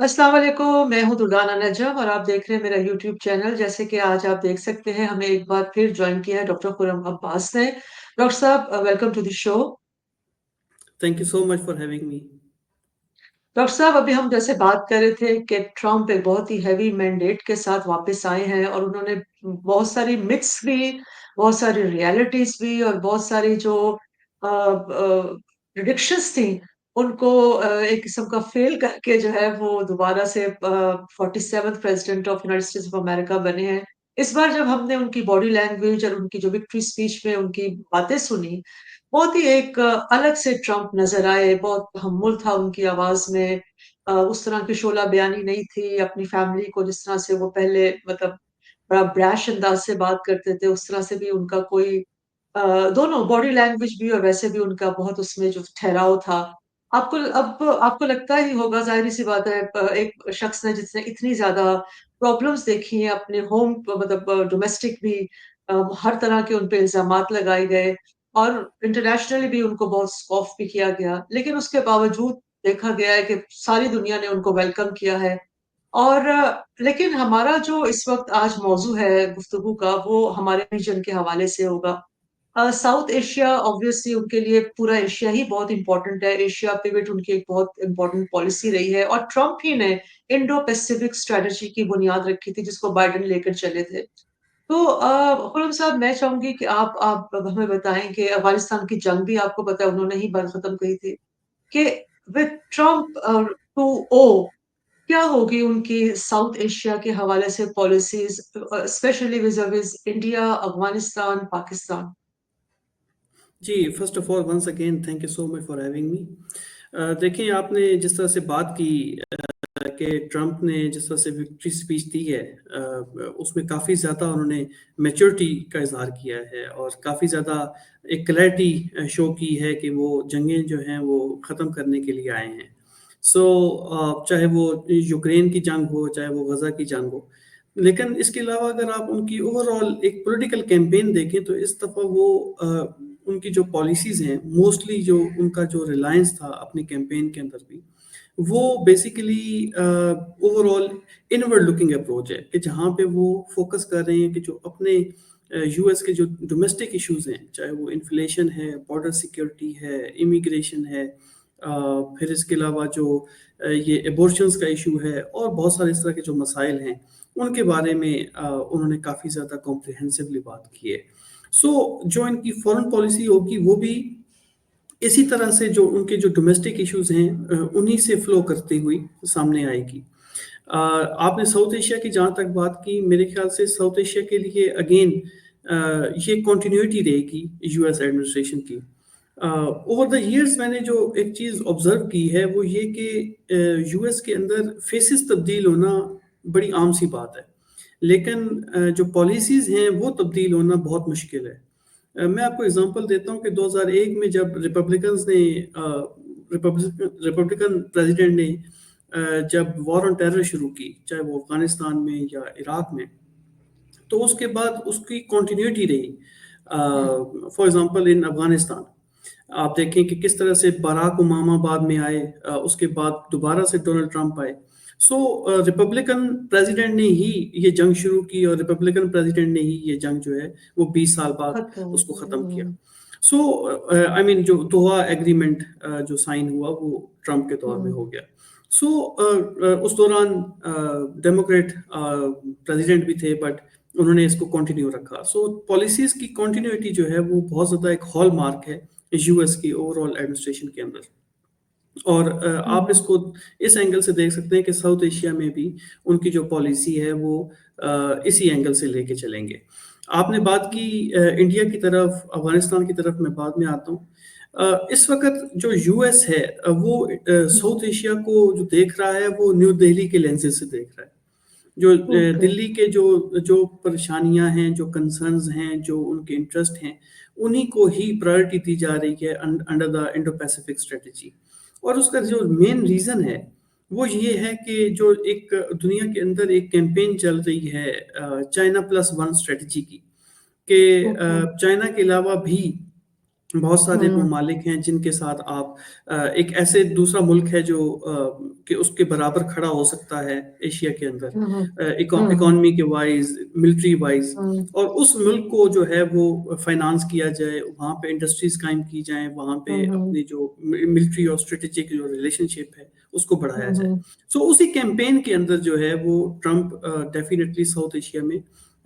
अस्सलाम वालेकुम, मैं हूँ दुर्गाना नजम और आप देख रहे हैं मेरा यूट्यूब चैनल। जैसे कि आज आप देख सकते हैं, हमें एक बार फिर जॉइन किया है डॉक्टर खुर्रम अब्बास ने। डॉक्टर साहब, welcome to the show. Thank you so much for having me. Doctor साहब, अभी हम जैसे बात कर रहे थे कि ट्रम्प एक बहुत ही हेवी मैंडेट के साथ वापस आए हैं और उन्होंने बहुत सारी मिथ्स भी, बहुत सारी रियलिटीज़ भी और बहुत सारी जो प्रेडिक्शंस थी, उनको एक किस्म का फ़ेल करके जो है वो दोबारा से 47th president of United states of America बने हैं। इस बार जब हमने उनकी बॉडी लैंग्वेज और उनकी जो विक्ट्री स्पीच में उनकी बातें सुनी, बहुत ही एक अलग से ट्रम्प नज़र आए, बहुत तहम्मुल था उनकी आवाज़ में। उस तरह की शोला बयानी नहीं थी, अपनी फैमिली को जिस तरह से वो पहले मतलब बड़ा ब्रैश अंदाज़ से बात करते थे, उस तरह से भी उनका कोई दोनों बॉडी लैंग्वेज भी और वैसे भी उनका बहुत उसमें जो ठहराव था। आपको लगता ही होगा, ज़ाहिर-सी बात है, एक शख्स ने जिसने इतनी ज़्यादा प्रॉब्लम्स देखी हैं अपने होम मतलब डोमेस्टिक भी, हर तरह के उन पे इल्ज़ामात लगाए गए और इंटरनेशनली भी उनको बहुत स्कॉफ़ भी किया गया। लेकिन उसके बावजूद देखा गया है कि सारी दुनिया ने उनको वेलकम किया है और लेकिन हमारा जो इस वक़्त आज मौज़ू है गुफ्तगू का, वो हमारे रीजन के हवाले से होगा। साउथ एशिया ऑब्वियसली उनके लिए पूरा एशिया ही बहुत इम्पोर्टेंट है। एशिया पिवट उनकी एक बहुत इम्पोर्टेंट पॉलिसी रही है और ट्रम्प ही ने इंडो पैसिफिक स्ट्रैटेजी की बुनियाद रखी थी, जिसको बाइडेन लेकर चले थे। तो खुर्रम साहब, मैं चाहूँगी कि आप हमें बताएँ कि अफ़गानिस्तान की जंग भी आपको पता है उन्होंने ही ख़त्म की थी, कि विद ट्रम्प 2O क्या होगी उनकी साउथ एशिया के हवाले से policies, specially vis-a-vis India, Afghanistan, Pakistan? जी, first of all once again thank you so much for having me. देखिए आपने जिस तरह से बात की कि ट्रम्प ने जिस तरह से विक्ट्री स्पीच दी है, उसमें काफ़ी ज़्यादा उन्होंने मैच्योरिटी का इज़हार किया है और काफ़ी ज़्यादा एक क्लैरिटी शो की है कि वो जंगें जो हैं वो ख़त्म करने के लिए आए हैं। सो चाहे वो यूक्रेन की जंग हो, चाहे वो गज़ा की जंग हो। लेकिन इसके अलावा अगर आप उनकी ओवरऑल एक पॉलिटिकल कैंपेन देखें तो इस दफ़ा वो उनकी जो पॉलिसीज़ हैं मोस्टली जो उनका जो रिलायंस था अपनी कैंपेन के अंदर भी वो basically overall inward looking approach है कि जहाँ पे वो फोकस कर रहे हैं कि जो अपने यूएस के जो डोमेस्टिक इश्यूज हैं, चाहे वो इन्फ्लेशन है, बॉर्डर सिक्योरिटी है, इमिग्रेशन है, फिर इसके अलावा जो ये एबॉर्शंस का इशू है और बहुत सारे इस तरह के जो मसाइल हैं उनके बारे में उन्होंने काफ़ी ज़्यादा कॉम्प्रिहेंसिवली बात की है। सो जो इनकी फॉरेन पॉलिसी होगी वो भी इसी तरह से जो उनके जो डोमेस्टिक इश्यूज हैं उन्हीं से फ्लो करती हुई सामने आएगी। आपने साउथ एशिया की जहाँ तक बात की, मेरे ख्याल से साउथ एशिया के लिए अगेन ये कंटिन्यूटी रहेगी यूएस एडमिनिस्ट्रेशन की। ओवर द इयर्स मैंने जो एक चीज़ ऑब्जर्व की है वो ये कि यूएस के अंदर फेसेस तब्दील होना बड़ी आम सी बात है, लेकिन जो पॉलिसीज़ हैं वो तब्दील होना बहुत मुश्किल है। मैं आपको एग्जांपल देता हूँ कि 2001 में जब रिपब्लिकन प्रेसिडेंट ने जब वॉर ऑन टेरर शुरू की, चाहे वो अफगानिस्तान में या इराक में, तो उसके बाद उसकी कंटिन्यूटी रही। हुँ। फॉर एग्जांपल इन अफगानिस्तान आप देखें कि किस तरह से बराक ओबामा बाद में आए, उसके बाद दोबारा से डोनाल्ड ट्रंप आए। सो रिपब्लिकन प्रेसिडेंट ने ही ये जंग शुरू की और रिपब्लिकन प्रेसिडेंट ने ही ये जंग जो है वो 20 साल बाद खत्म। उसको ख़त्म किया। हुँ, सो आई मीन जो दोहा एग्रीमेंट जो साइन हुआ वो ट्रंप के दौर में हुँ, हो गया। सो उस दौरान डेमोक्रेट प्रेसिडेंट भी थे बट उन्होंने इसको कंटिन्यू रखा। सो पॉलिसीज की कंटिन्यूटी जो है वो बहुत ज़्यादा एक हॉल मार्क है यूएस की ओवरऑल एडमिनिस्ट्रेशन के अंदर। और आप हुँ, इसको इस एंगल से देख सकते हैं कि साउथ एशिया में भी उनकी जो पॉलिसी है वो इसी एंगल से लेके चलेंगे। आपने बात की इंडिया की तरफ, अफगानिस्तान की तरफ मैं बाद में आता हूँ। इस वक्त जो यूएस है वो हुँ। साउथ एशिया को जो देख रहा है वो न्यू दिल्ली के लेंसेज से देख रहा है। जो ओके। दिल्ली के जो जो परेशानियां हैं, जो कंसर्न्स हैं, जो उनके इंटरेस्ट हैं, उन्हीं को ही प्रायोरिटी दी जा रही है under the Indo Pacific strategy. और उसका जो मेन रीज़न है वो ये है कि जो एक दुनिया के अंदर एक कैंपेन चल रही है चाइना प्लस वन स्ट्रेटजी की, कि ओके। चाइना के अलावा भी बहुत सारे हुँ, ममालिक हैं जिनके साथ आप एक ऐसे दूसरा मुल्क है जो कि उसके बराबर खड़ा हो सकता है एशिया के अंदर, हुँ, हुँ, हुँ, हुँ, इकोनॉमी के वाइज, मिलिट्री वाइज, हुँ, और उस मुल्क को जो है वो फाइनेंस किया जाए, वहाँ पे इंडस्ट्रीज कायम की जाएं, वहाँ पे हुँ, हुँ, अपनी जो मिलिट्री और स्ट्रेटेजिक जो रिलेशनशिप है उसको बढ़ाया हुँ, जाए। हुँ, सो उसी कैंपेन के अंदर जो है वो ट्रम्प डेफिनेटली साउथ एशिया में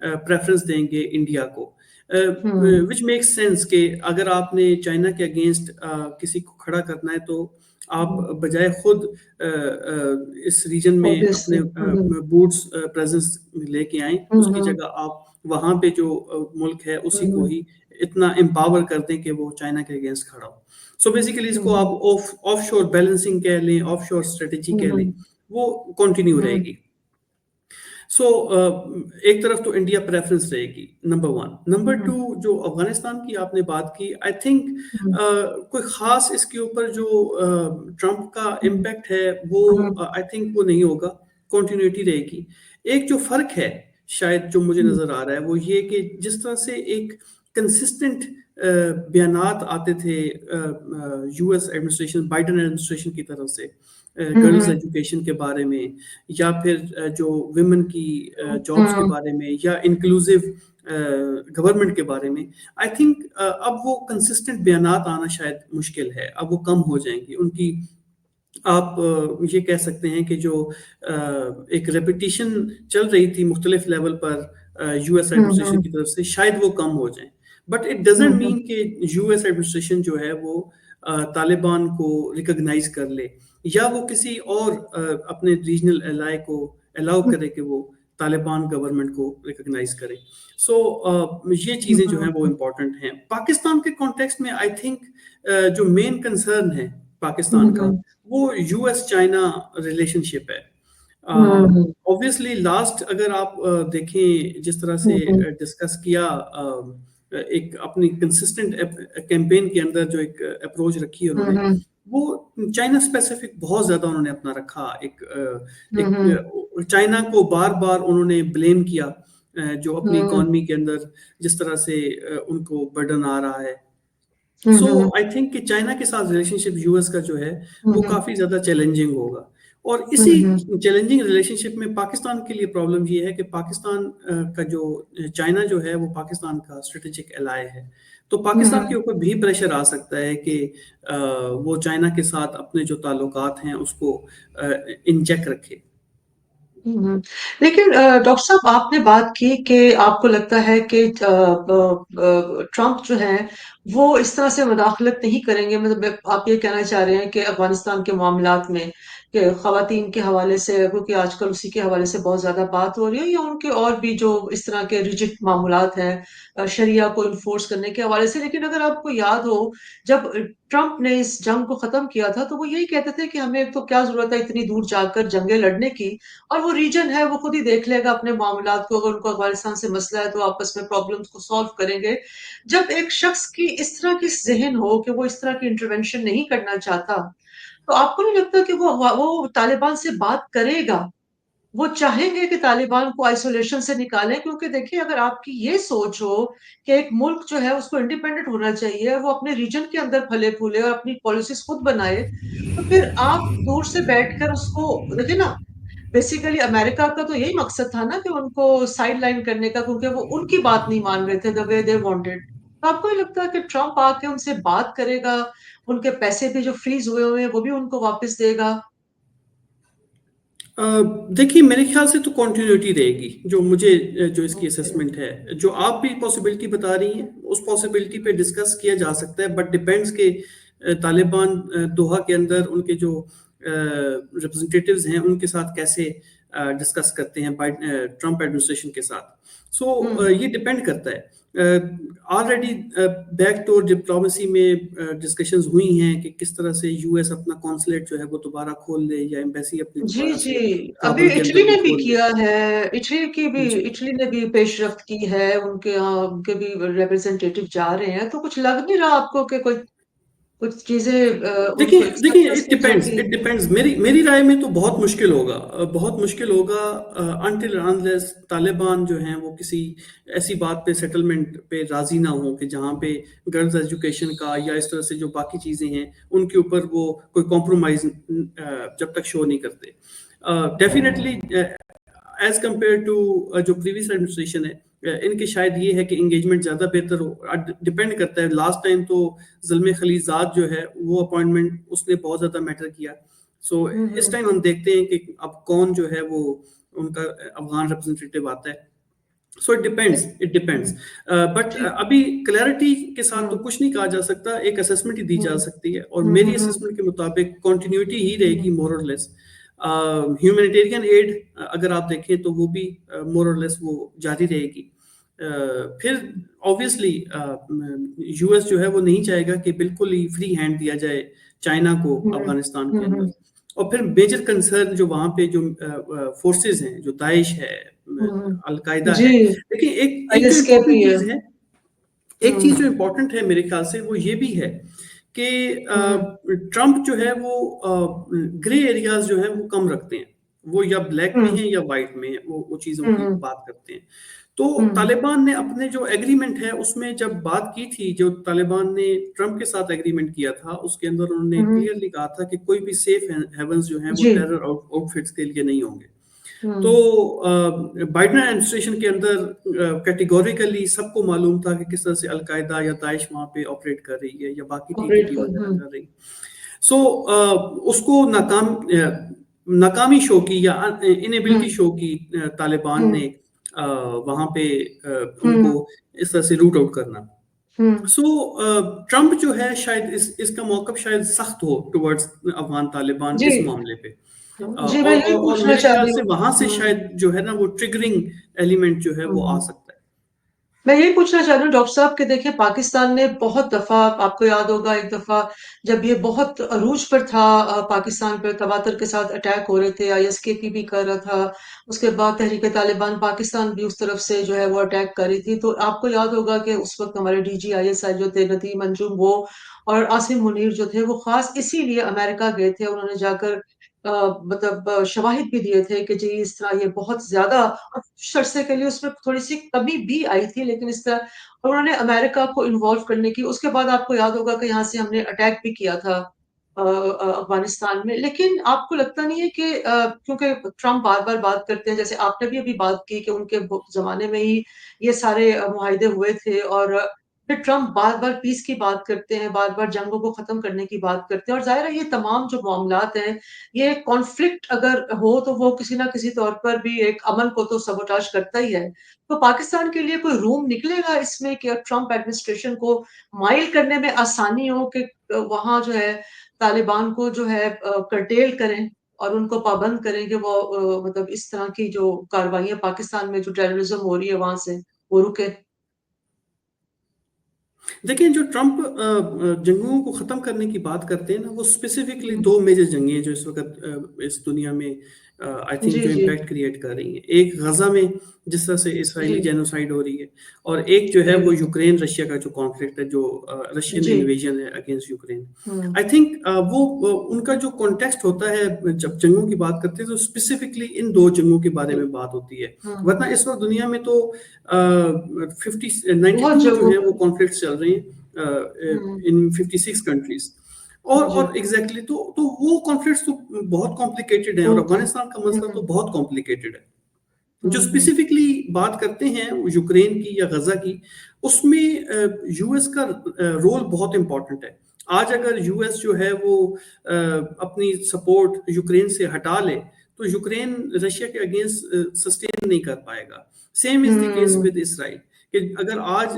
प्रेफरेंस देंगे इंडिया को, हुँ, विच मेक्स सेंस कि अगर आपने चाइना के अगेंस्ट किसी को खड़ा करना है तो आप हुँ, बजाय खुद इस रीजन में ऑब्वियसली। अपने हुँ, हुँ, बूट्स प्रेजेंस लेके आएं, हुँ, उसकी हुँ, जगह आप वहां पे जो मुल्क है हुँ, उसी को हुँ, ही इतना एम्पावर कर दें कि वो चाइना के अगेंस्ट खड़ा हो। सो बेसिकली हुँ, इसको आप हुँ, ऑफ शोर बैलेंसिंग कह लें, ऑफ शोर स्ट्रेटेजी हुँ, कह लें, हुँ, वो कंटिन्यू हुँ, रहेगी। सो एक तरफ तो इंडिया प्रेफरेंस रहेगी, नंबर वन। नंबर हुँ, टू, जो अफगानिस्तान की आपने बात की, आई थिंक हुँ, कोई खास इसके ऊपर जो ट्रम्प का हुँ, इम्पैक्ट है वो हुँ, आई थिंक वो नहीं होगा, कंटिन्यूटी रहेगी। एक जो फर्क है शायद जो मुझे हुँ, नजर आ रहा है वो ये कि जिस तरह से एक कंसिस्टेंट बयानात आते थे यूएस एडमिनिस्ट्रेशन, बाइडेन एडमिनिस्ट्रेशन की तरफ से हुँ, गर्ल्स हुँ, एजुकेशन के बारे में, या फिर जो विमेन की जॉब्स के हुँ, बारे में, या इंक्लूसिव गवर्नमेंट के बारे में, आई थिंक अब वो कंसिस्टेंट बयानात आना शायद मुश्किल है, अब वो कम हो जाएंगी उनकी। आप ये कह सकते हैं कि जो एक रेपिटेशन चल रही थी मुख्तलिफ लेवल पर यूएस हुँ, एडमिनिस्ट्रेशन हुँ, की तरफ से, शायद वो कम हो जाए। But it hmm, doesn't hmm, mean कि यूएस एडमिनिस्ट्रेशन जो है वो तालिबान को रिकॉग्नाइज कर ले, या वो किसी और अपने रीजनल एलाय को अलाउ करे कि वो तालिबान गवर्नमेंट को रिकॉग्नाइज करे। सो ये चीज़ें जो हैं वो इम्पोर्टेंट हैं पाकिस्तान के कॉन्टेक्स्ट में। आई थिंक जो मेन कंसर्न है हुँ, पाकिस्तान का हुँ, वो यूएस चाइना रिलेशनशिप है। हुँ, ऑब्वियसली लास्ट अगर आप देखें जिस तरह से हुँ, डिस्कस किया, एक अपनी कंसिस्टेंट कैंपेन के अंदर जो एक अप्रोच रखी है हुँ, उन्होंने, हुँ, वो चाइना स्पेसिफिक बहुत ज्यादा उन्होंने अपना रखा। हुँ, हुँ, एक चाइना को बार बार उन्होंने ब्लेम किया, जो अपनी हुँ, इकॉनमी के अंदर जिस तरह से उनको बर्डन आ रहा है। हुँ, सो हुँ, आई थिंक कि चाइना के साथ रिलेशनशिप यूएस का जो है हुँ, वो हुँ, काफी ज्यादा चैलेंजिंग होगा। और हुँ, इसी हुँ, चैलेंजिंग रिलेशनशिप में पाकिस्तान के लिए प्रॉब्लम ये है कि पाकिस्तान का जो चाइना जो है वो पाकिस्तान का स्ट्रेटेजिक एलाय है। तो पाकिस्तान के हुँ, ऊपर भी प्रेशर आ सकता है कि वो चाइना के साथ अपने जो ताल्लुकात हैं उसको इन चेक रखे। हुँ। लेकिन डॉक्टर साहब आपने बात की कि आपको लगता है कि ट्रम्प जो है वो इस तरह से मुदाखलत नहीं करेंगे मतलब आप ये कहना चाह रहे हैं कि अफ़गानिस्तान के मामलात में कि ख़वातीन के हवाले से क्योंकि आजकल उसी के हवाले से बहुत ज़्यादा बात हो रही है या उनके और भी जो इस तरह के रिजिड मामलात हैं शरिया को इन्फोर्स करने के हवाले से। लेकिन अगर आपको याद हो जब ट्रम्प ने इस जंग को ख़त्म किया था तो वो यही कहते थे कि हमें तो क्या ज़रूरत है इतनी दूर जाकर जंगें लड़ने की और वो रीजन है, वो खुद ही देख लेगा अपने मामलात को, अगर उनको अफ़गानिस्तान से मसला है, तो आपस में प्रॉब्लम्स को सॉल्व करेंगे। जब एक शख्स की इस तरह की ज़हन हो कि वो इस तरह की इंटरवेंशन नहीं करना चाहता, तो आपको नहीं लगता कि वो तालिबान से बात करेगा? वो चाहेंगे कि तालिबान को आइसोलेशन से निकालें क्योंकि देखिए अगर आपकी ये सोच हो कि एक मुल्क जो है उसको इंडिपेंडेंट होना चाहिए, वो अपने रीजन के अंदर फले-फूले और अपनी पॉलिसीज़ खुद बनाए, तो फिर आप दूर से बैठकर उसको देखिए ना बेसिकली अमेरिका का तो यही मकसद था ना कि उनको साइडलाइन करने का क्योंकि वो उनकी बात नहीं मान रहे थे द वे दे वांटेड। तो आपको ये लगता है कि ट्रम्प आके उनसे बात करेगा, उनके पैसे भी जो फ्रीज़ हुए हैं वो भी उनको वापस देगा? अ, देखिए मेरे ख्याल से तो कंटिन्यूटी रहेगी, जो मुझे जो इसकी ओके। असेसमेंट है, जो आप भी पॉसिबिलिटी बता रही हैं उस पॉसिबिलिटी पे डिस्कस किया जा सकता है, बट डिपेंड्स के तालिबान दोहा के अंदर उनके जो रिप्रेजेंटेटिव्स हैं उनके साथ कैसे डिस्कस करते हैं ट्रम्प एडमिनिस्ट्रेशन के साथ। हुँ, सो हुँ। ये डिपेंड करता है। ऑलरेडी बैक डोर डिप्लोमेसी में डिस्कशंस हुई हैं कि किस तरह से यूएस अपना कॉन्सुलेट जो है वो दोबारा खोल दे, या एम्बेसी अपनी जी, दोबारा जी। से अभी काबुल के इटली अंदर ने भी भी खोल दे। किया है, जी। इटली ने भी पेशरफ्त की है, उनके यहाँ उनके भी रिप्रेजेंटेटिव जा रहे हैं, तो कुछ लग नहीं रहा आपको कि कोई कुछ चीज़ें देखिए उनको देखिए एक्सेप्टेंस इट मिल डिपेंड्स, जाती। It depends. मेरी मेरी राय में तो बहुत मुश्किल होगा, बहुत मुश्किल होगा अनटिल अनलेस तालिबान जो हैं वो किसी ऐसी बात पे सेटलमेंट पे राजी ना हो कि जहाँ पे गर्ल्स एजुकेशन का या इस तरह से जो बाकी चीज़ें हैं उनके ऊपर वो कोई कॉम्प्रोमाइज जब तक शो नहीं करते। डेफिनेटली एज कम्पेयर टू जो प्रीवियस एडमिनिस्ट्रेशन है, इनके शायद ये है कि इंगेजमेंट ज़्यादा बेहतर हो। डिपेंड करता है, लास्ट टाइम तो ज़ुल्म खलीजाद जो है वो अपॉइंटमेंट उसने बहुत ज़्यादा मैटर किया। सो हुँ, इस हुँ। टाइम हम देखते हैं कि अब कौन जो है वो उनका अफगान रिप्रेजेंटेटिव आता है। So it depends, it depends. हुँ, बट जी। अभी क्लैरिटी के साथ तो हुँ, कुछ नहीं कहा जा सकता, एक असेसमेंट ही दी हुँ, जा सकती है और हुँ, मेरी हुँ, हुँ, असेसमेंट के मुताबिक कंटिन्यूटी ही रहेगी हुँ, मोर और लेस। ह्यूमैनिटेरियन एड अगर आप देखें तो वो भी मोर और लेस वो जारी रहेगी। फिर ऑब्वियसली यूएस जो है वो नहीं चाहेगा कि बिल्कुल ही फ्री हैंड दिया जाए चाइना को हुँ, अफगानिस्तान के हुँ, अंदर। हुँ, और फिर मेजर कंसर्न जो वहाँ पे जो फोर्सेस हैं, जो दाइश है, हुँ, अलकायदा जी, है। देखिए एक एक जो आईएसके भी इम्पोर्टेंट है। चीज़ है, एक चीज़ जो हुँ, इम्पोर्टेंट है मेरे ख्याल से वो ये भी है कि हुँ, ट्रम्प जो है वो ग्रे एरियाज जो हैं वो कम रखते हैं। वो या ब्लैक में हुँ, है या वाइट में है, वो चीज़ों हुँ, की हुँ, बात करते हैं। तो हुँ, तालिबान ने अपने जो एग्रीमेंट है उसमें जब बात की थी, जो तालिबान ने ट्रम्प के साथ एग्रीमेंट किया था उसके अंदर उन्होंने हुँ, क्लियरली कहा था कि कोई भी सेफ हेवन्स जो हैं वो जी। टेरर आउटफिट्स के लिए नहीं होंगे। तो हुँ, बाइडेन एडमिनिस्ट्रेशन के अंदर कैटेगोरिकली सबको मालूम था कि किस तरह से अलकायदा या दाइश वहाँ पे ऑपरेट कर रही है या बाकी ऑपरेट टीटीपी कर वगैरह हुँ, कर रही। सो उसको नाकामी शो की या हुँ, इनेबिलिटी शो की तालिबान हुँ, ने वहाँ पे उनको हुँ, इस तरह से रूट आउट करना। हुँ, सो ट्रम्प जो है शायद इसका मौक़िफ़ शायद सख्त हो टुवर्ड्स अफ़गान तालिबान जी। इस मामले पे। जी, मैं यही और पूछना मेरे चाह ख्याल रही से हूँ। वहाँ से हुँ, शायद जो है ना वो ट्रिगरिंग एलिमेंट जो है वो आ हुँ। सकता है। मैं यही पूछना चाह रही हूँ डॉक्टर साहब कि देखिए पाकिस्तान ने बहुत दफ़ा आपको याद होगा एक दफ़ा जब ये बहुत अरूज पर था पाकिस्तान पे तवातर के साथ अटैक हो रहे थे, आईएसकेपी भी कर रहा था। उसके बाद तहरीक-ए-तालिबान पाकिस्तान भी उस तरफ से जो है वो अटैक कर रही थी। तो आपको याद होगा कि उस वक़्त हमारे डीजी आईएसआई जो थे नदीम अंजुम वो और आसिम मुनीर जो थे वो ख़ास इसीलिए अमेरिका गए थे। उन्होंने जाकर मतलब शवाहिद भी दिए थे कि जी इस तरह ये बहुत ज़्यादा और कुछ अरसे के लिए उसमें थोड़ी-सी कमी भी आई थी, लेकिन इस तरह और उन्होंने अमेरिका को इन्वॉल्व करने की उसके बाद आपको याद होगा कि यहाँ से हमने अटैक भी किया था अफ़गानिस्तान में। लेकिन आपको लगता नहीं है कि क्योंकि ट्रम्प बार-बार बात करते हैं, जैसे आपने भी अभी बात की कि उनके ज़माने में ही ये सारे मुआहदे हुए थे और फिर ट्रम्प बार-बार पीस की बात करते हैं, बार-बार जंगों को ख़त्म करने की बात करते हैं और ज़ाहिर है ये तमाम जो मामलात हैं, ये कॉन्फ्लिक्ट अगर हो तो वो किसी न किसी तौर पर भी एक अमन को तो सबोटाज करता ही है। तो पाकिस्तान के लिए कोई रूम निकलेगा इसमें कि ट्रम्प एडमिनिस्ट्रेशन को माइल करने में आसानी हो कि वहाँ जो है तालिबान को जो है कर्टेल करें और उनको पाबंद करें कि वो मतलब इस तरह की जो कार्रवाइयाँ पाकिस्तान में जो टेररिज़्म हो रही है वहाँ से, वो रुके? देखिए जो ट्रम्प जंगों को ख़त्म करने की बात करते हैं ना, वो स्पेसिफिकली हुँ। 2 मेजर जंगें हैं जो इस वक़्त इस दुनिया में आई थिंक जी, जो जी। इम्पैक्ट क्रिएट कर रही हैं। एक गज़ा में जिस तरह से जी, इज़राइली जेनोसाइड हो रही है और एक जो है जी, वो यूक्रेन रशिया का जो कॉन्फ्लिक्ट है, जो रशियन जी। इन्वेजन है against Ukraine. Hmm, I think वो उनका जो कॉन्टेक्स्ट होता है जब जंगों की बात करते हैं तो स्पेसिफिकली इन 2 जंगों के बारे जी। में बात होती है। हुँ, वरना हुँ। इस वक़्त दुनिया में तो 50 बहुत 92 जो जगहों है वो पे कॉन्फ्लिक्ट्स चल रहे हैं हुँ, इन 56 कंट्रीज। जी। और एग्जैक्टली तो वो कॉन्फ्लिक्ट्स तो बहुत कॉम्प्लिकेटेड हैं और बहुत अफगानिस्तान का मसला तो हुँ, बहुत कॉम्प्लिकेटेड है। जो हुँ, हुँ। स्पेसिफिकली बात करते हैं यूक्रेन की या गजा की, उसमें यूएस का रोल बहुत इंपॉर्टेंट है। आज अगर यूएस जो है वो अपनी सपोर्ट यूक्रेन से हटा ले तो यूक्रेन रशिया के अगेंस्ट सस्टेन नहीं कर पाएगा। Same is the case hmm, with Israel कि अगर आज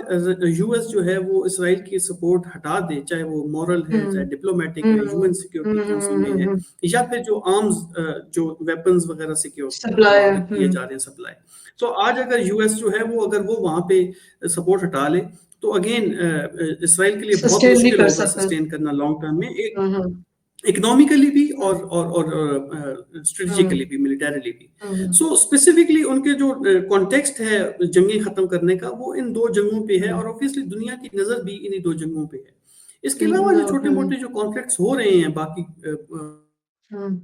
यूएस जो है वो इसराइल की सपोर्ट हटा दे, चाहे वो मॉरल है, चाहे हुँ, डिप्लोमेटिक हुँ, है, यूएन हुँ, सिक्योरिटी काउंसिल हुँ, में हुँ, है, हुँ। या फिर जो आर्म्स जो वेपन्स वगैरह सिक्योर सप्लाई वहां पे किए हुँ, जा रहे हैं सप्लाई। तो आज अगर यूएस जो है वो अगर वो वहां पे सपोर्ट हटा ले तो अगेन इसराइल के लिए बहुत सस्टेन नहीं मुश्किल कर होगा सकता। सस्टेन करना लॉन्ग टर्म में, एक हुँ, हुँ, इकोनॉमिकली भी हुँ, और हुँ, स्ट्रेटेजिकली भी, मिलिटरीली भी। हुँ, सो स्पेसिफिकली उनके जो कॉन्टेक्स्ट है जंगें खत्म करने का वो इन 2 जंगों पे है हुँ, और ऑब्वियसली दुनिया की नजर भी इन्हीं 2 जंगों पे है। इसके अलावा जो छोटे हम्म मोटे जो कॉन्फ्लिक्ट्स हो रहे हैं बाकी हम्म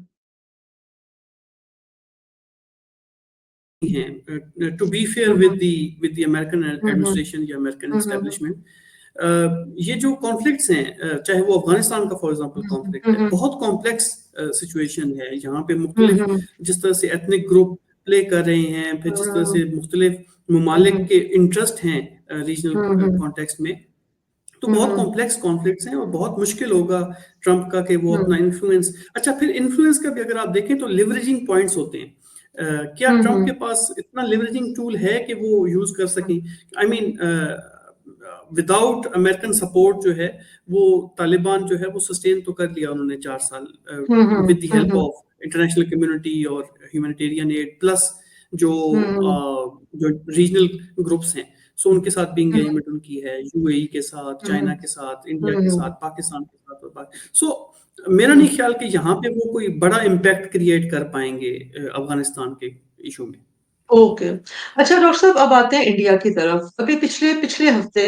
हैं, to be fair hmm with the American hmm administration या अमेरिकन हम्म एस्टेब्लिशमेंट, ये जो कॉन्फ्लिक्ट्स हैं, चाहे वो अफगानिस्तान का फॉर एग्जांपल कॉन्फ्लिक्ट है, हम्म बहुत कॉम्प्लेक्स सिचुएशन है। यहाँ पे हम्म मुख्तलिफ हम्म जिस तरह से एथनिक ग्रुप प्ले कर रहे हैं, फिर जिस तरह हम्म से मुख्तलिफ ममालिक हम्म के इंटरेस्ट हैं रीजनल हम्म कॉन्टेक्स्ट में, तो बहुत हम्म कॉम्प्लेक्स कॉन्फ्लिक्ट्स हैं और बहुत मुश्किल होगा ट्रंप का कि वो अपना हम्म इन्फ्लुएंस। अच्छा, फिर इन्फ्लुएंस का भी अगर आप देखें तो लिवरेजिंग पॉइंट्स होते हैं। क्या ट्रंप के हम्म पास इतना लिवरेजिंग टूल है कि वो यूज कर सकें? I mean, without American support जो है वो तालिबान जो है वो सस्टेन तो कर लिया उन्होंने 4 साल, with the help hmm of international community और ह्यूमैनिटेरियन एड प्लस जो हम्म जो रीजनल ग्रुप्स हैं, सो उनके साथ भी हम्म इंगेजमेंट उनकी है, यूएई के साथ, चाइना के साथ, इंडिया के हम्म साथ, पाकिस्तान के साथ और बाकी। सो मेरा नहीं ख्याल कि यहाँ पे वो कोई बड़ा इम्पैक्ट क्रिएट कर पाएंगे अफगानिस्तान के इशू में। ओके। अच्छा डॉक्टर साहब, अब आते हैं इंडिया की तरफ। अभी पिछले पिछले हफ्ते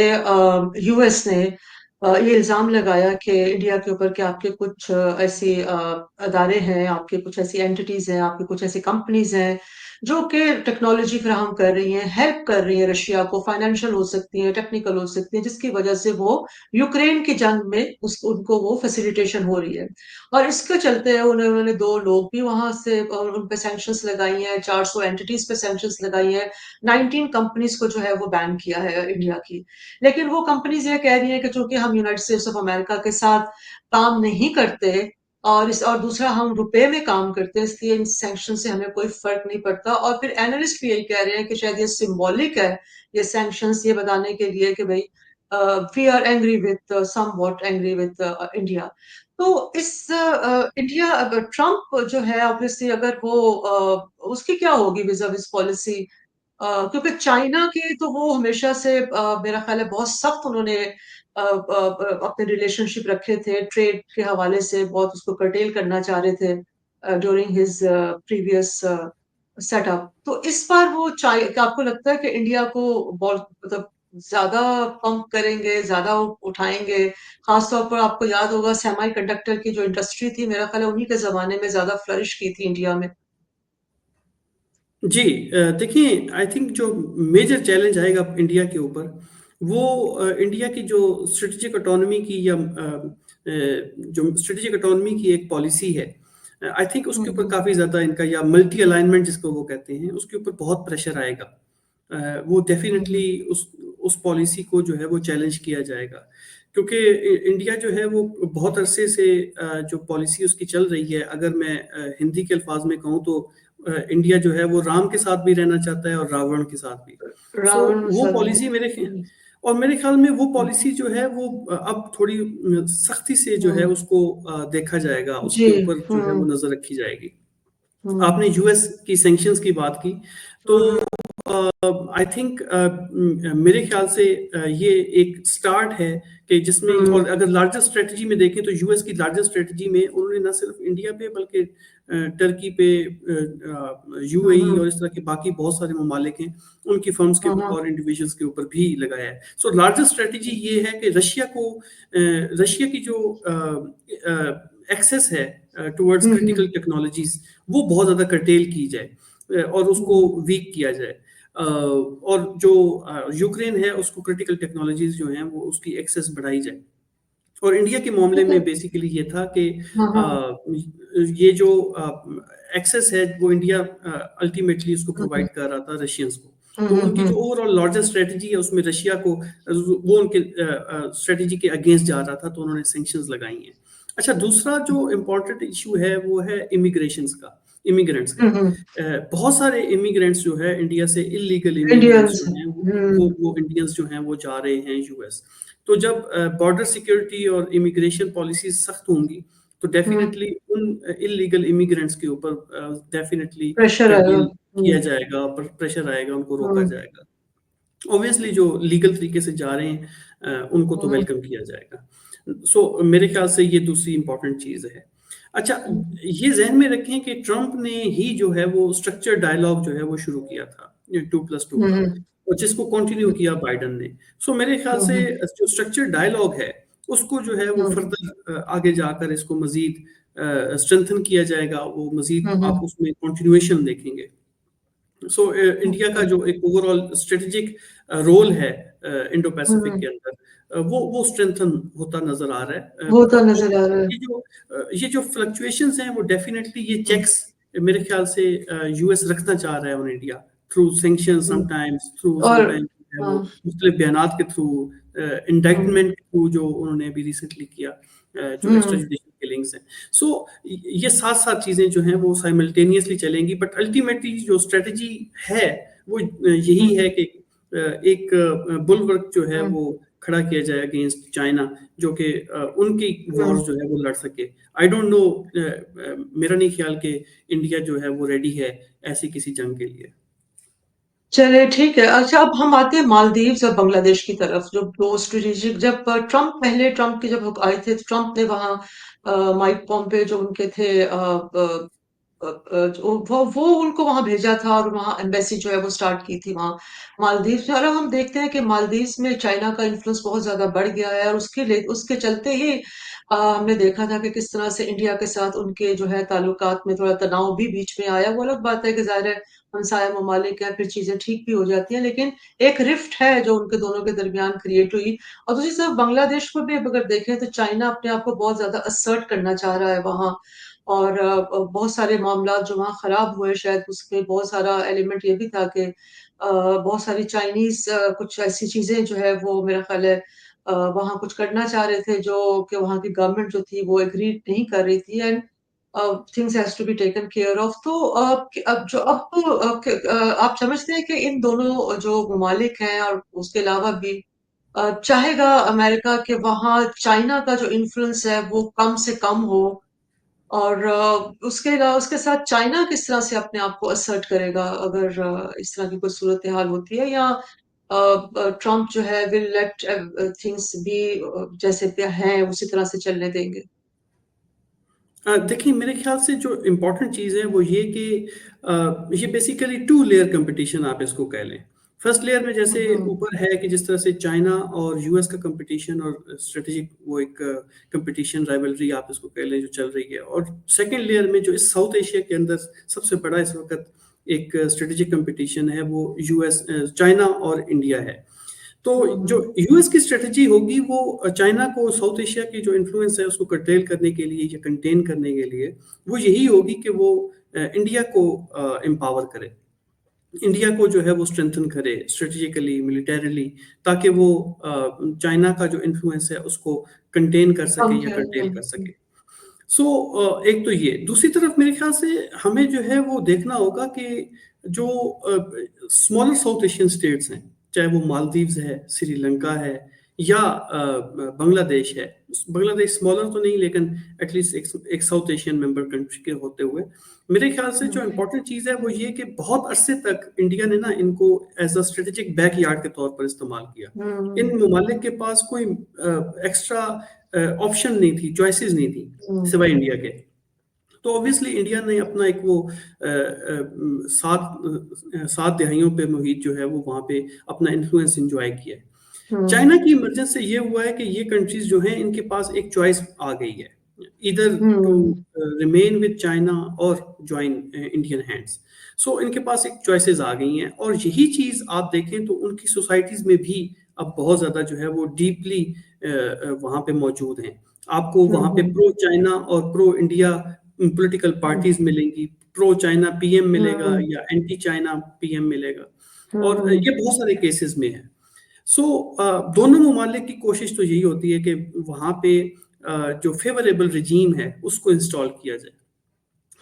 यूएस ने ये इल्जाम लगाया कि इंडिया के ऊपर कि आपके कुछ ऐसी अदारे हैं, आपके कुछ ऐसी एंटिटीज हैं, आपकी कुछ ऐसी कंपनीज हैं जो कि टेक्नोलॉजी फराहम कर रही हैं, हेल्प कर रही हैं रशिया को, फाइनेंशियल हो सकती हैं, टेक्निकल हो सकती हैं, जिसकी वजह से वो यूक्रेन की जंग में उनको वो फैसिलिटेशन हो रही है। और इसके चलते उन्होंने दो लोग भी वहां से और उन पे सैंक्शंस लगाई हैं, 400 एंटिटीज पे सैंक्शंस लगाई हैं, 19 कंपनीज को जो है वो बैन किया है इंडिया की। लेकिन वो कंपनीज ये कह रही हैं कि चूंकि हम यूनाइटेड स्टेट्स ऑफ अमेरिका के साथ काम नहीं करते और दूसरा हम रुपए में काम करते हैं, इसलिए इन सैंक्शन से हमें कोई फर्क नहीं पड़ता। और फिर एनालिस्ट भी यही कह रहे हैं कि शायद ये सिंबॉलिक है, ये सैंक्शंस ये बताने के लिए कि भाई we are angry with some what angry with India. तो इस इंडिया ट्रम्प जो है ऑब्वियसली अगर वो उसकी क्या होगी विजा विज पॉलिसी, क्योंकि चाइना के तो वो हमेशा से मेरा ख्याल है बहुत सख्त उन्होंने अपने रिलेशनशिप रखे थे, ट्रेड के हवाले से बहुत उसको कर्टेल करना चाह रहे थे ड्यूरिंग हिज प्रीवियस सेटअप। तो इस बार वो क्या आपको लगता है कि इंडिया को बहुत मतलब ज्यादा पंप करेंगे, ज्यादा उठाएंगे? खासतौर पर आपको याद होगा सेमी कंडक्टर की जो इंडस्ट्री थी, मेरा ख्याल है उन्हीं के जमाने में ज्यादा फ्लरिश की थी इंडिया में। जी, देखिए, आई थिंक जो मेजर चैलेंज आएगा इंडिया के ऊपर, वो इंडिया की जो स्ट्रेटेजिक ऑटोनॉमी की या जो स्ट्रेटेजिक ऑटोनॉमी की एक पॉलिसी है, आई थिंक उसके ऊपर हम्म काफ़ी ज़्यादा इनका, या मल्टी अलाइनमेंट जिसको वो कहते हैं, उसके ऊपर बहुत प्रेशर आएगा। वो हम्म डेफिनेटली उस पॉलिसी को जो है वो चैलेंज किया जाएगा, क्योंकि इंडिया जो है वो बहुत अरसे से जो पॉलिसी उसकी चल रही है, अगर मैं हिंदी के अल्फाज में कहूँ तो इंडिया जो है वो राम के साथ भी रहना चाहता है और रावण के साथ भी। सो रावण वो सर पॉलिसी और मेरे ख्याल में वो पॉलिसी जो है वो अब थोड़ी सख्ती से जो है हम्म उसको देखा जाएगा, जी उसके ऊपर जो है वो हम्म नजर रखी जाएगी। हम्म आपने यूएस की सैंक्शंस की बात की, तो हम्म आई थिंक मेरे ख्याल से ये एक स्टार्ट है कि जिसमें, हम्म और अगर लार्जर स्ट्रेटजी में देखें तो यूएस की लार्जर स्ट्रेटजी में उन्होंने ना सिर्फ इंडिया पे बल्कि टर्की पे, यूएई हम्म और इस तरह के बाकी बहुत सारे ममालिक हैं, उनकी फर्म्स के हम्म और इंडिविजुअल्स के ऊपर भी लगाया है। सो लार्जर स्ट्रेटजी ये है कि रशिया की जो एक्सेस है टुवर्ड्स हम्म क्रिटिकल टेक्नोलॉजीज, वो बहुत ज़्यादा कर्टेल की जाए, और उसको हम्म वीक किया जाए। और जो यूक्रेन है उसको क्रिटिकल टेक्नोलॉजीज जो हैं वो उसकी एक्सेस बढ़ाई जाए। और इंडिया के मामले में बेसिकली ये था कि हम्म ये जो एक्सेस है वो इंडिया अल्टीमेटली उसको हम्म प्रोवाइड कर रहा था रशियंस को। तो उनकी जो हम्म ओवरऑल लार्जर स्ट्रेटजी है उसमें रशिया को वो उनके स्ट्रेटजी के अगेंस्ट जा रहा था, तो उन्होंने सैंक्शंस लगाई हैं। अच्छा, दूसरा जो इम्पोर्टेंट इशू है वो है इमिग्रेंट्स का। हम्म बहुत सारे इमिग्रेंट्स जो है इंडिया से, इलीगल इमिग्रेंट्स इंडियंस जो हैं हम्म वो इंडियंस जो हैं वो जा रहे हैं यूएस। तो जब बॉर्डर सिक्योरिटी और इमिग्रेशन पॉलिसी सख्त होंगी तो हम्म डेफिनेटली उन इलीगल इमिग्रेंट्स के ऊपर डेफिनेटली प्रेशर आएगा कर्टेल किया जाएगा, पर प्रेशर आएगा, उनको रोका हम्म जाएगा। ऑब्वियसली जो लीगल तरीके से जा रहे हैं उनको तो हम्म वेलकम किया जाएगा। सो मेरे ख्याल से ये दूसरी इंपॉर्टेंट चीज़ है। अच्छा, हम्म ये जहन में रखें कि ट्रंप ने ही जो है वो स्ट्रक्चर डायलॉग जो है वो शुरू किया था, ये 2+2 का, हम्म और जिसको कंटिन्यू किया बाइडन ने। सो मेरे ख्याल से हम्म जो स्ट्रक्चर डायलॉग है उसको जो है वो हुँ, फर्दर आगे जाकर इसको मज़ीद स्ट्रेंथन किया जाएगा, वो हुँ, मज़ीद आप हुँ, उसमें कंटिन्यूएशन देखेंगे। सो इंडिया का ओके। जो एक ओवरऑल स्ट्रेटेजिक रोल है इंडो हुँ, पैसिफिक के हुँ, अंदर, वो स्ट्रेंथन होता नजर आ रहा है। होता और नज़र आ रहा है। ये जो फ्लक्चुएशंस हैं वो डेफिनेटली ये हुँ, चेक्स मेरे ख्याल से यूएस रखना चाह रहा है on India through sanction, hmm, sometimes through, और समटाइम्स है वो हाँ, मुख्तलिफ बयानात के थ्रू, हुँ, इंडाइटमेंट के थ्रू जो उन्होंने अभी रिसेंटली किया, जो एक्स्ट्रा हुँ, जुडिशियल किलिंग्स हैं। सो ये साथ साथ चीजें जो हैं वो साइमल्टेनियसली चलेंगी, बट अल्टीमेटली जो स्ट्रेटजी है वो यही है हुँ, कि एक बुलवर्क जो है हुँ, वो खड़ा किया जाए अगेंस्ट चाइना, जो कि उनकी हुँ। वॉर्स जो है वो लड़ सके। आई डोंट नो, मेरा नहीं ख्याल कि इंडिया जो है वो रेडी है ऐसी किसी जंग के लिए। चलिए ठीक है। अच्छा, अब हम आते हैं मालदीव्स और बांग्लादेश की तरफ, जो 2 स्ट्रेटेजिक, जब ट्रम्प के जब आए थे, तो ट्रम्प ने वहाँ माइक पॉम्पे जो उनके थे, वो उनको वहां भेजा था, और वहां एम्बेसी जो है वो स्टार्ट की थी वहां मालदीव्स में। और अब हम देखते हैं कि मालदीव्स में चाइना का इन्फ्लुएंस बहुत ज्यादा बढ़ गया है, और उसके चलते ही हमने देखा था कि किस तरह से इंडिया के साथ उनके जो है ताल्लुकात में थोड़ा तनाव भी बीच में आया। वो अलग बात है कि जाहिर है हमसाया ममालिक है, फिर चीजें ठीक भी हो जाती हैं, लेकिन एक रिफ्ट है जो उनके दोनों के दरमियान क्रिएट हुई। और दूसरी तरफ बांग्लादेश को भी अब अगर देखें, तो चाइना अपने आप को बहुत ज्यादा असर्ट करना चाह रहा है वहां, और बहुत सारे मामला जो वहाँ खराब हुए, शायद उसमें बहुत सारा एलिमेंट ये भी था कि बहुत सारी चाइनीज कुछ ऐसी चीजें जो है वो मेरा ख्याल है वहाँ कुछ करना चाह रहे थे, जो कि वहाँ की गवर्नमेंट जो थी वो एग्री नहीं कर रही थी, and things has to be taken care of. तो अब जो अब आप समझते हैं कि इन दोनों जो ममालिक हैं, और उसके अलावा भी चाहेगा अमेरिका कि वहाँ चाइना का जो इन्फ्लुएंस है वो कम से कम हो, और उसके साथ चाइना किस तरह से अपने आप को असर्ट करेगा अगर इस तरह की कोई सूरत हाल होती है, या ट्रम्प जो है विल लेट थिंग्स बी जैसे पे हैं उसी तरह से चलने देंगे? देखिए, मेरे ख्याल से जो इम्पोर्टेंट चीज़ है वो ये कि ये बेसिकली टू लेयर कंपटीशन आप इसको कह लें। फर्स्ट लेयर में जैसे हम्म, ऊपर है कि जिस तरह से चाइना और यूएस का कंपटीशन और स्ट्रेटेजिक वो एक कंपटीशन राइवलरी आप इसको कह लें जो चल रही है, और सेकंड लेयर में जो इस साउथ एशिया के अंदर सबसे बड़ा इस वक्त एक स्ट्रेटेजिक कंपटीशन है वो यूएस, चाइना और इंडिया है। तो जो हम्म, यूएस की स्ट्रेटजी होगी वो चाइना को साउथ एशिया की जो इन्फ्लुएंस है उसको कर्टेल करने के लिए या कंटेन करने के लिए वो यही होगी कि वो इंडिया को एम्पावर करे, इंडिया को जो है वो स्ट्रेंथन करे स्ट्रेटेजिकली, मिलिटरीली, ताकि वो चाइना का जो इन्फ्लुएंस है उसको कंटेन कर सके हम या क्या कर्टेल कर सके। सो एक तो ये, दूसरी तरफ मेरे ख्याल से हमें जो है वो देखना होगा कि जो स्मॉलर साउथ एशियन स्टेट्स हैं, चाहे वो मालदीव्स है, श्रीलंका है, या बांग्लादेश है। बांग्लादेश स्मॉलर तो नहीं, लेकिन एटलीस्ट एक साउथ एशियन मेंबर कंट्री के होते हुए मेरे ख्याल से जो इम्पोर्टेंट चीज़ है वो ये कि बहुत अरसे तक इंडिया ने ना इनको एज अ स्ट्रेटेजिक बैकयार्ड के तौर पर इस्तेमाल किया। इन ममालिक के पास कोई एक्स्ट्रा ऑप्शन नहीं थी, चॉइसेस नहीं थी सिवाय इंडिया के। तो ऑब्वियसली इंडिया ने अपना एक वो सात दहाइयों पे मुहित जो है वो वहाँ पे अपना इन्फ्लुएंस इंजॉय किया है। चाइना की इमरजेंस से ये हुआ है कि ये कंट्रीज जो हैं इनके पास एक चॉइस आ गई है, इधर टू रिमेन विद चाइना और ज्वाइन इंडियन हैंड्स। सो इनके पास एक चॉइसेस आ गई हैं, और यही चीज आप देखें तो उनकी सोसाइटीज में भी अब बहुत ज्यादा जो है वो डीपली वहाँ पे मौजूद हैं। आपको वहाँ पे प्रो चाइना और प्रो इंडिया पॉलिटिकल पार्टीज मिलेंगी, प्रो चाइना पीएम मिलेगा या एंटी चाइना पीएम मिलेगा, और ये बहुत सारे केसेस में है। सो दोनों ममालिक की कोशिश तो यही होती है कि वहाँ पे जो फेवरेबल रिजीम है उसको इंस्टॉल किया जाए।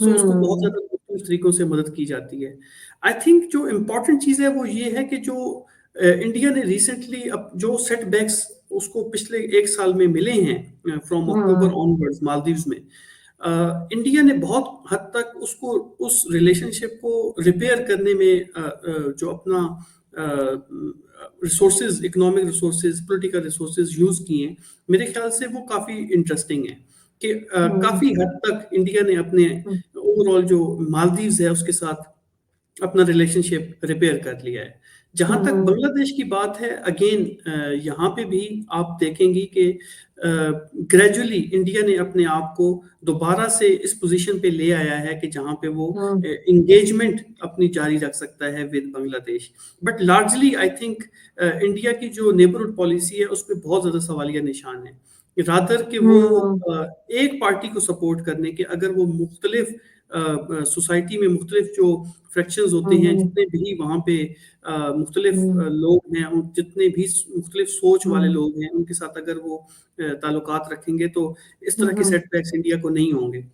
सो उसको बहुत ज़्यादा मुख्तलिफ तरीकों से मदद की जाती है। आई थिंक जो इम्पोर्टेंट चीज़ है वो ये है कि जो इंडिया ने रिसेंटली अब जो सेटबैक्स उसको पिछले एक साल में मिले हैं फ्रॉम अक्टूबर ऑनवर्ड्स मालदीव्स में, इंडिया ने बहुत हद तक उसको उस रिलेशनशिप को रिपेयर करने में जो अपना resources, economic resources, political resources use किए हैं, मेरे ख्याल से वो काफ़ी इंटरेस्टिंग है कि काफ़ी हद तक इंडिया ने अपने ओवरऑल जो मालदीव्स है उसके साथ अपना रिलेशनशिप रिपेयर कर लिया है। जहाँ तक हम्म बांग्लादेश की बात है, अगेन यहाँ पे भी आप देखेंगी कि ग्रेजुअली इंडिया ने अपने आप को दोबारा से इस पोजीशन पे ले आया है कि जहाँ पे वो हम्म इंगेजमेंट अपनी जारी रख सकता है with Bangladesh. But largely I think India की जो नेबरहुड पॉलिसी है उस पर बहुत ज़्यादा सवालिया निशान है। रादर कि वो हम्म एक पार्टी को सपोर्ट करने के, अगर वो मुख्तलिफ सोसाइटी में मुख्तलिफ जो फ्रैक्शंस होते हैं, हम्म जितने भी वहाँ पे मुख्तलिफ हम्म लोग हैं, जितने भी मुख्तलिफ सोच वाले हम्म लोग हैं, उनके साथ अगर वो ताल्लुकात रखेंगे तो इस तरह के हम्म सेटबैक्स इंडिया को नहीं होंगे।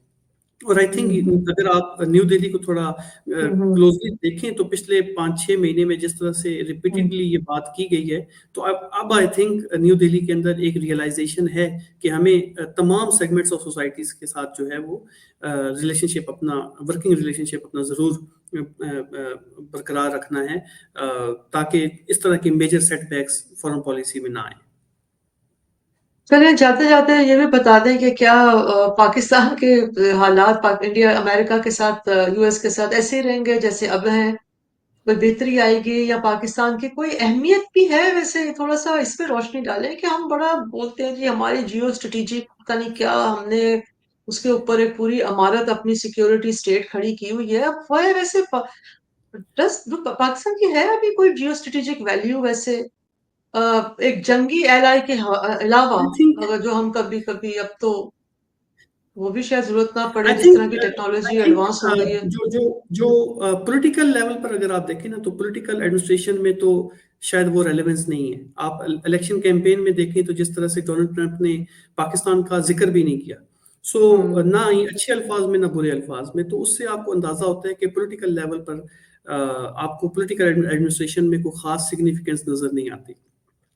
और आई थिंक हम्म अगर आप न्यू दिल्ली को थोड़ा हम्म क्लोजली देखें तो पिछले 5-6 महीने में जिस तरह से हम्म रिपीटेडली ये बात की गई है, तो अब आई थिंक न्यू दिल्ली के अंदर एक रियलाइजेशन है कि हमें तमाम सेगमेंट्स ऑफ सोसाइटीज के साथ जो है वो रिलेशनशिप अपना, वर्किंग रिलेशनशिप अपना ज़रूर बरकरार रखना है, ताकि इस तरह के मेजर सेटबैक्स फॉरेन पॉलिसी में ना आए। चलिए जाते जाते ये भी बता दें कि क्या पाकिस्तान के हालात इंडिया अमेरिका के साथ यूएस के साथ ऐसे ही रहेंगे जैसे अब हैं? कोई बेहतरी आएगी या पाकिस्तान की कोई अहमियत भी है? वैसे थोड़ा सा इस पे रोशनी डालें कि हम बड़ा बोलते हैं जी हमारी जियो स्ट्रेटेजिक पता नहीं क्या हमने उसके ऊपर एक पूरी इमारत अपनी सिक्योरिटी स्टेट खड़ी की हुई है। अब वो है वैसे पाकिस्तान की है अभी कोई जियो स्ट्रेटेजिक वैल्यू वैसे एक जंगी एलाई के अलावा आई थिंक अगर जो हम कभी कभी अब तो वो भी शायद जरूरत ना पड़े आई जिस तरह थिंक की आई टेक्नोलॉजी थिंक एडवांस हो गई है। जो जो जो पॉलिटिकल लेवल पर अगर आप देखें ना, तो पॉलिटिकल एडमिनिस्ट्रेशन में तो शायद वो रेलेवेंस नहीं है। आप इलेक्शन कैंपेन में देखें तो जिस तरह से डोनाल्ड ट्रंप ने पाकिस्तान का जिक्र भी नहीं किया, सो हम्म ना ही अच्छे अल्फाज में ना बुरे अल्फाज में, तो उससे आपको अंदाजा होता है कि पॉलिटिकल लेवल पर आपको पॉलिटिकल एडमिनिस्ट्रेशन में कोई खास सिग्निफिकेंस नजर नहीं आती।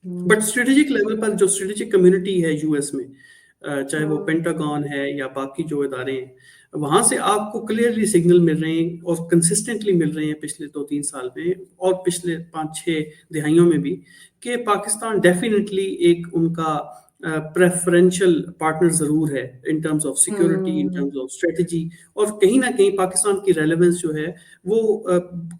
हम्म बट स्ट्रेटेजिक लेवल पर जो स्ट्रेटेजिक कम्युनिटी है यूएस में, चाहे वो हम्म पेंटागन है या बाकी जो इदारे हैं, वहां से आपको क्लियरली सिग्नल मिल रहे हैं और कंसिस्टेंटली मिल रहे हैं पिछले 2-3 साल में और पिछले 5-6 दिहाइयों में भी, कि पाकिस्तान डेफिनेटली एक उनका प्रेफरेंशियल पार्टनर जरूर है in terms of security, in hmm terms of strategy. और कहीं ना कहीं पाकिस्तान की रेलेवेंस जो है वो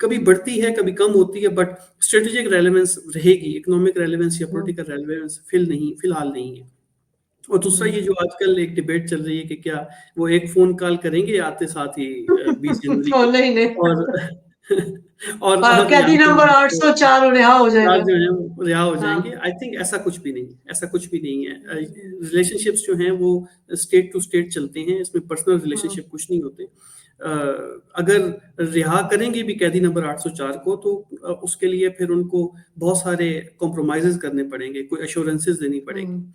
कभी बढ़ती है कभी कम होती है, बट स्ट्रेटेजिक रेलेवेंस रहेगी। इकोनॉमिक रेलेवेंस या हम्म पॉलिटिकल रेलेवेंस फिलहाल नहीं है। और दूसरा, हम्म ये जो आजकल एक डिबेट चल रही है कि क्या वो एक फोन कॉल करेंगे आते साथ ही 20 जनवरी तो को, नहीं नहीं और और कैदी यहाँ पे नंबर जो 804 रिहा हो राज जाएगा। जो है वो रिहा हो हाँ जाएंगे। आई थिंक ऐसा कुछ भी नहीं है, ऐसा कुछ भी नहीं है। रिलेशनशिप्स जो हैं वो स्टेट टू स्टेट चलते हैं, इसमें पर्सनल हम्म रिलेशनशिप कुछ नहीं होते। अगर रिहा करेंगे भी कैदी नंबर 804 को, तो उसके लिए फिर उनको बहुत सारे कॉम्प्रोमाइजेस करने पड़ेंगे, कोई एश्योरेंसेस देनी पड़ेगी। हम्म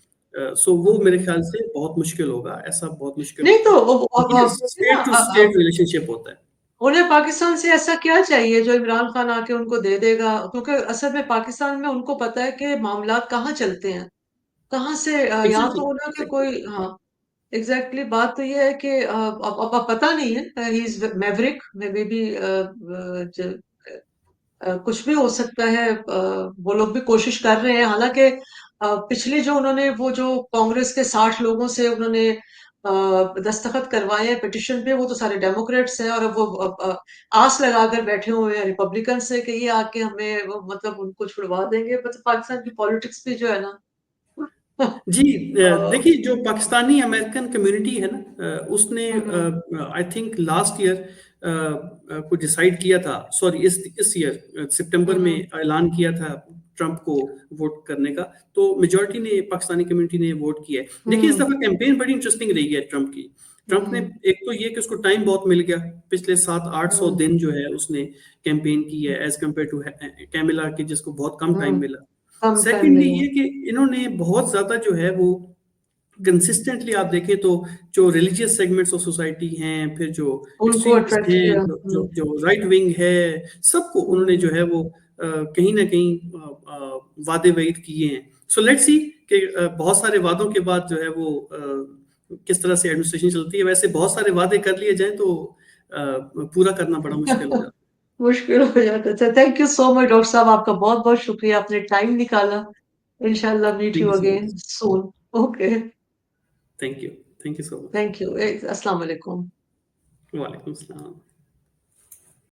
सो वो मेरे हम्म। ख्याल से बहुत मुश्किल होगा, ऐसा बहुत मुश्किल नहीं होता तो है। ये बोलते हैं ना स्टेट टू स्टेट रिलेशनशिप होता है। उन्हें पाकिस्तान से ऐसा क्या चाहिए जो इमरान खान आके उनको दे देगा? क्योंकि असल में पाकिस्तान में उनको पता है कि मामलात कहाँ चलते हैं, कहाँ से यहाँ तो एग्जैक्टली, होना कि एग्जैक्टली। कोई हाँ एग्जैक्टली बात तो ये है कि अब पता नहीं है he is Maverick may be कुछ भी हो सकता है। वो लोग भी कोशिश कर रहे हैं हालांकि पिछली जो उन्होंने वो जो कांग्रेस के 60 लोगों से उन्होंने दस्तखत करवाए हैं पिटिशन पे वो तो सारे डेमोक्रेट्स हैं और अब वो आस लगाकर बैठे हुए हैं रिपब्लिकन से कि ये आके हमें वो मतलब उनको छुड़वा देंगे। मतलब पाकिस्तान की पॉलिटिक्स भी जो है ना जी, अ, देखिए जो पाकिस्तानी अमेरिकन कम्युनिटी है ना, उसने हम्म आई थिंक लास्ट ईयर को डिसाइड किया था, सॉरी इस ईयर सितंबर में हम्म ऐलान किया था ट्रंप को वोट करने का। तो मेजोरिटी ने, पाकिस्तानी कम्युनिटी ने वोट किया है। देखिए इस हम्म दफा कैंपेन बड़ी इंटरेस्टिंग रही है ट्रंप की। ट्रंप ने, हम्म एक तो ये कि उसको टाइम बहुत मिल गया, पिछले 700-800 दिन जो है उसने कैंपेन की है, एज कम्पेयर टू कैमिला की जिसको बहुत कम टाइम हम्म मिला। कम टाइम सेकेंडली मिला। ये कि इन्होंने बहुत ज्यादा जो है वो कंसिस्टेंटली, आप देखें तो जो रिलीजियस सेगमेंट्स ऑफ सोसाइटी हैं, फिर जो उनको एक्सट्रीमिस्ट अट्रैक्ट हैं, किया। जो जो, जो राइट विंग है, सबको उन्होंने हम्म जो है वो कहीं ना कहीं वादे वईद किए हैं। सो लेट्स सी कि बहुत सारे वादों के बाद जो है वो किस तरह से एडमिनिस्ट्रेशन चलती है। वैसे बहुत सारे वादे कर लिए जाएं तो पूरा करना बड़ा मुश्किल हो जाता मुश्किल हो जाता था। Thank you so much doctor साहब, आपका बहुत बहुत शुक्रिया, आपने टाइम निकाला। इंशाल्लाह है। Meet thank you you so again much. Soon. Okay. Thank you. Thank you so much. Thank you. अस्सलाम वालेकुम। वालेकुम सलाम।